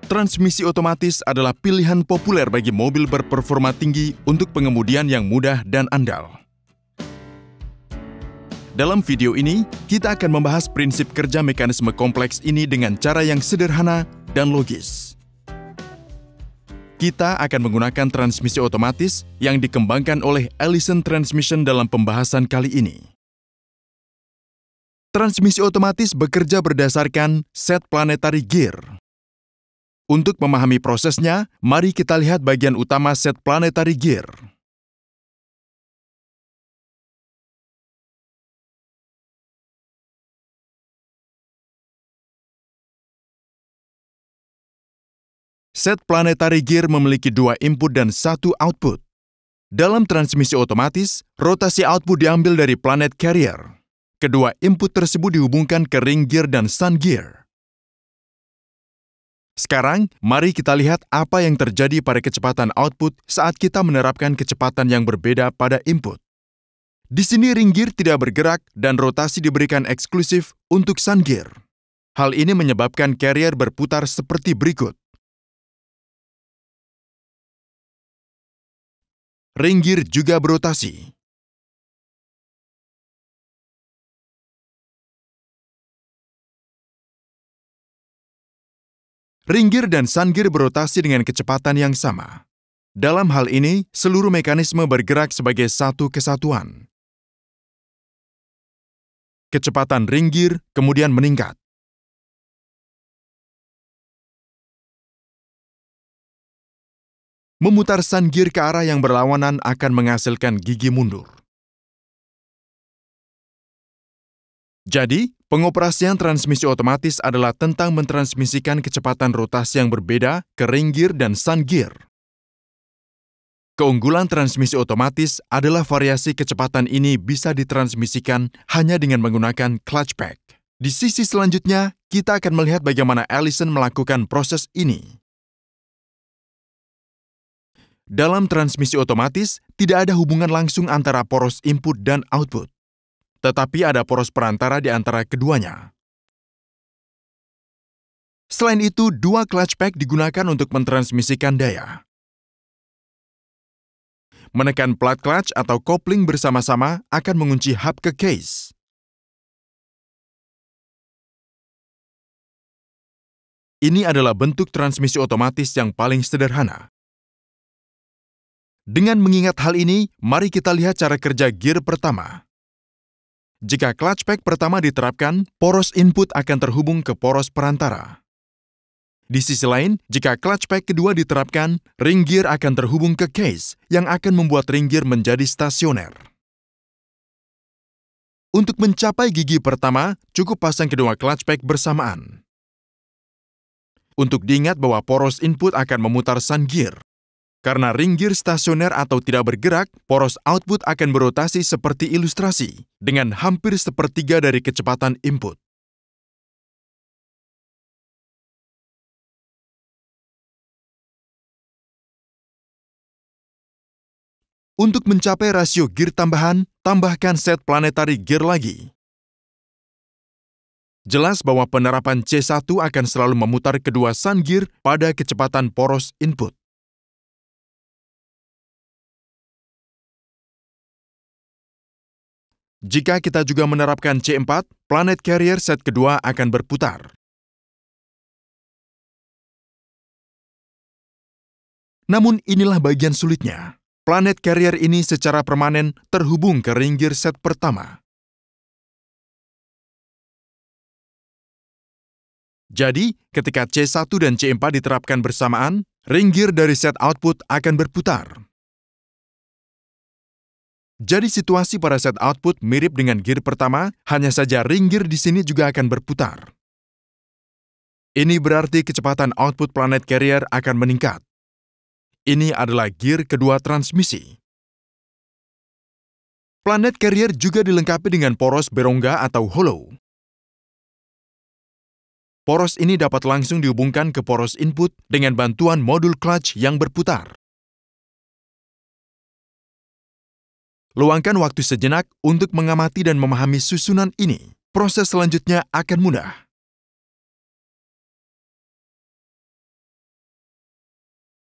Transmisi otomatis adalah pilihan populer bagi mobil berperforma tinggi untuk pengemudian yang mudah dan andal. Dalam video ini, kita akan membahas prinsip kerja mekanisme kompleks ini dengan cara yang sederhana dan logis. Kita akan menggunakan transmisi otomatis yang dikembangkan oleh Allison Transmission dalam pembahasan kali ini. Transmisi otomatis bekerja berdasarkan set planetary gear. Untuk memahami prosesnya, mari kita lihat bagian utama set planetary gear. Set planetary gear memiliki dua input dan satu output. Dalam transmisi otomatis, rotasi output diambil dari planet carrier. Kedua input tersebut dihubungkan ke ring gear dan sun gear. Sekarang, mari kita lihat apa yang terjadi pada kecepatan output saat kita menerapkan kecepatan yang berbeda pada input. Di sini ring gear tidak bergerak dan rotasi diberikan eksklusif untuk sun gear. Hal ini menyebabkan carrier berputar seperti berikut. Ring gear juga berotasi. Ring gear dan sun gear berotasi dengan kecepatan yang sama. Dalam hal ini, seluruh mekanisme bergerak sebagai satu kesatuan. Kecepatan ring gear kemudian meningkat. Memutar sun gear ke arah yang berlawanan akan menghasilkan gigi mundur. Jadi, pengoperasian transmisi otomatis adalah tentang mentransmisikan kecepatan rotasi yang berbeda ke ring gear dan sun gear. Keunggulan transmisi otomatis adalah variasi kecepatan ini bisa ditransmisikan hanya dengan menggunakan clutch pack. Di sisi selanjutnya, kita akan melihat bagaimana Allison melakukan proses ini. Dalam transmisi otomatis, tidak ada hubungan langsung antara poros input dan output. Tetapi ada poros perantara di antara keduanya. Selain itu, dua clutch pack digunakan untuk mentransmisikan daya. Menekan plat clutch atau kopling bersama-sama akan mengunci hub ke case. Ini adalah bentuk transmisi otomatis yang paling sederhana. Dengan mengingat hal ini, mari kita lihat cara kerja gear pertama. Jika clutch pack pertama diterapkan, poros input akan terhubung ke poros perantara. Di sisi lain, jika clutch pack kedua diterapkan, ring gear akan terhubung ke case yang akan membuat ring gear menjadi stasioner. Untuk mencapai gigi pertama, cukup pasang kedua clutch pack bersamaan. Untuk diingat bahwa poros input akan memutar sun gear. Karena ring gear stasioner atau tidak bergerak, poros output akan berotasi seperti ilustrasi, dengan hampir sepertiga dari kecepatan input. Untuk mencapai rasio gear tambahan, tambahkan set planetary gear lagi. Jelas bahwa penerapan C1 akan selalu memutar kedua sun gear pada kecepatan poros input. Jika kita juga menerapkan C4, planet carrier set kedua akan berputar. Namun inilah bagian sulitnya. Planet carrier ini secara permanen terhubung ke ring gear set pertama. Jadi, ketika C1 dan C4 diterapkan bersamaan, ring gear dari set output akan berputar. Jadi situasi pada set output mirip dengan gear pertama, hanya saja ring gear di sini juga akan berputar. Ini berarti kecepatan output planet carrier akan meningkat. Ini adalah gear kedua transmisi. Planet carrier juga dilengkapi dengan poros berongga atau hollow. Poros ini dapat langsung dihubungkan ke poros input dengan bantuan modul clutch yang berputar. Luangkan waktu sejenak untuk mengamati dan memahami susunan ini. Proses selanjutnya akan mudah.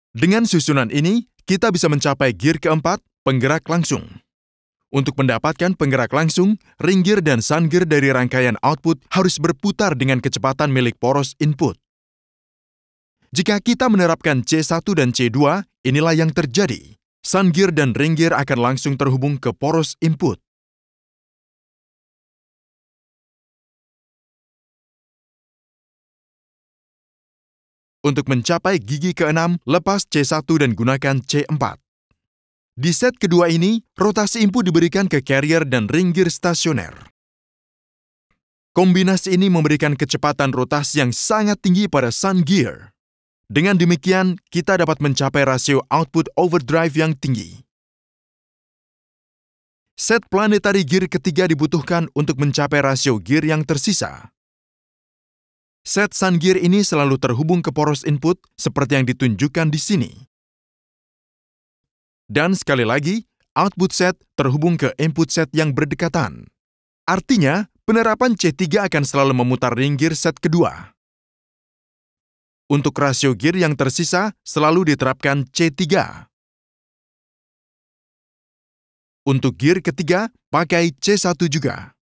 Dengan susunan ini, kita bisa mencapai gear keempat, penggerak langsung. Untuk mendapatkan penggerak langsung, ring gear dan sun gear dari rangkaian output harus berputar dengan kecepatan milik poros input. Jika kita menerapkan C1 dan C2, inilah yang terjadi. Sun gear dan ring gear akan langsung terhubung ke poros input. Untuk mencapai gigi ke-6, lepas C1 dan gunakan C4. Di set kedua ini, rotasi input diberikan ke carrier dan ring gear stasioner. Kombinasi ini memberikan kecepatan rotasi yang sangat tinggi pada sun gear. Dengan demikian, kita dapat mencapai rasio output overdrive yang tinggi. Set planetary gear ketiga dibutuhkan untuk mencapai rasio gear yang tersisa. Set sun gear ini selalu terhubung ke poros input seperti yang ditunjukkan di sini. Dan sekali lagi, output set terhubung ke input set yang berdekatan. Artinya, penerapan C3 akan selalu memutar ring gear set kedua. Untuk rasio gear yang tersisa, selalu diterapkan C3. Untuk gear ketiga, pakai C1 juga.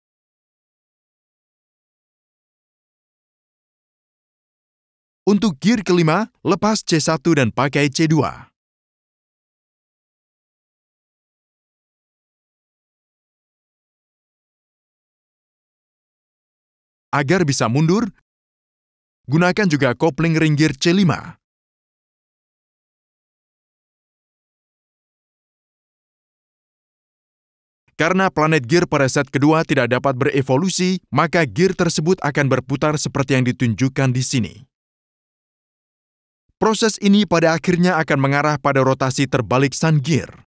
Untuk gear kelima, lepas C1 dan pakai C2. Agar bisa mundur, gunakan juga kopling ring gear C5. Karena planet gear pada set kedua tidak dapat berevolusi, maka gear tersebut akan berputar seperti yang ditunjukkan di sini. Proses ini pada akhirnya akan mengarah pada rotasi terbalik sun gear.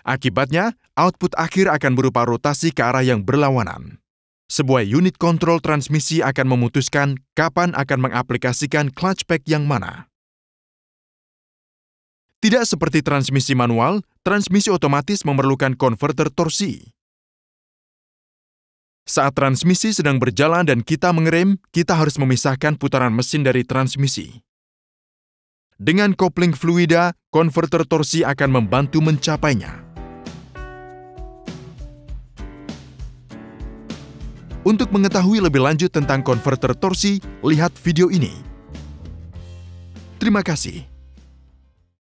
Akibatnya, output akhir akan berupa rotasi ke arah yang berlawanan. Sebuah unit kontrol transmisi akan memutuskan kapan akan mengaplikasikan clutch pack yang mana. Tidak seperti transmisi manual, transmisi otomatis memerlukan konverter torsi. Saat transmisi sedang berjalan dan kita mengerem, kita harus memisahkan putaran mesin dari transmisi. Dengan kopling fluida, konverter torsi akan membantu mencapainya. Untuk mengetahui lebih lanjut tentang konverter torsi, lihat video ini. Terima kasih.